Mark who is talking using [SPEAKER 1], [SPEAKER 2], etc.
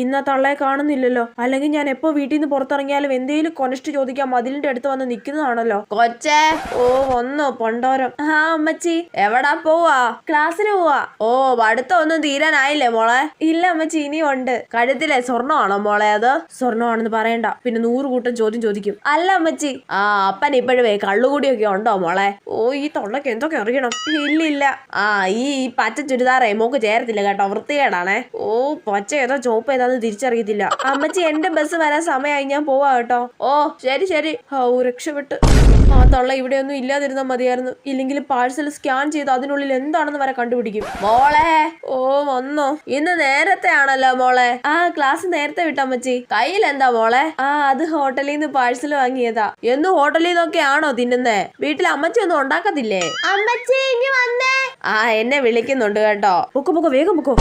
[SPEAKER 1] ഇന്ന തള്ളയെ കാണുന്നില്ലല്ലോ. അല്ലെങ്കിൽ ഞാൻ എപ്പോ വീട്ടിൽ നിന്ന് പുറത്തിറങ്ങിയാലും എന്തേലും കൊനഷ്ട് ചോദിക്കാൻ മതിലിന്റെ അടുത്ത് വന്ന് നിൽക്കുന്നതാണല്ലോ. കൊച്ചേ, ഓ വന്നോ പണ്ടോരം. ആ അമ്മച്ചി. എവിടാ പോവാ? ക്ലാസ്സിന് പോവാ. ഓ പഠിത്തം ഒന്നും തീരാനായില്ലേ മോളെ? ഇല്ല അമ്മച്ചി, ഇനിയും ഉണ്ട്. കഴുത്തിലെ സ്വർണ്ണമാണോ മോളെ? അത് സ്വർണ്ണമാണെന്ന് പറയണ്ട, പിന്നെ 100 കൂട്ടം ചോദ്യം ചോദിക്കും. അല്ല അമ്മച്ചി. ആ അപ്പൻ ഇപ്പോഴേ കള്ളുകൂടിയൊക്കെ ഉണ്ടോ മോളെ? ഓ ഈ തൊള്ളക്ക് എന്തൊക്കെ അറിയണം. ഇല്ല. ആ ഈ പച്ച ചുരിദാറേ മോക്ക് ചേരത്തില്ല കേട്ടോ, വൃത്തികേടാണേ. ഓ പച്ച ഏതോ ചോപ്പ് ഏതാന്ന് തിരിച്ചറിയത്തില്ല. അമ്മച്ചി എന്റെ ബസ് വരാൻ സമയമായി, ഞാൻ പോവാ കേട്ടോ. ഓ ശരി. ഓ രക്ഷപ്പെട്ട്. ആ തൊള്ള ഇവിടെ ഒന്നും ഇല്ലാതിരുന്നാ മതിയായിരുന്നു. ഇല്ലെങ്കിൽ പാഴ്സൽ സ്കാൻ ചെയ്ത് അതിനുള്ളിൽ എന്താണെന്ന് വരെ കണ്ടുപിടിക്കും. മോളെ, ഓ വന്നോ? ഇന്ന് നേരത്തെ ആണല്ലോ മോളെ. ആ ക്ലാസ് നേരത്തെ വിട്ടമ്മച്ചി. കയ്യിൽ എന്താ മോളെ? ആ അത് ഹോട്ടലിൽ നിന്ന് പാഴ്സൽ വാങ്ങിയതാ. എന്നും ഹോട്ടലിൽ നിന്നൊക്കെ ആണോ തിന്നുന്നേ? വീട്ടിൽ അമ്മച്ചി ഒന്നും ഉണ്ടാക്കത്തില്ലേ? അമ്മച്ചി ഇങ്ങ് വന്നേ. ആ എന്നെ വിളിക്കുന്നുണ്ട് കേട്ടോ. പൊക്കോ വേഗം പൊക്കോ.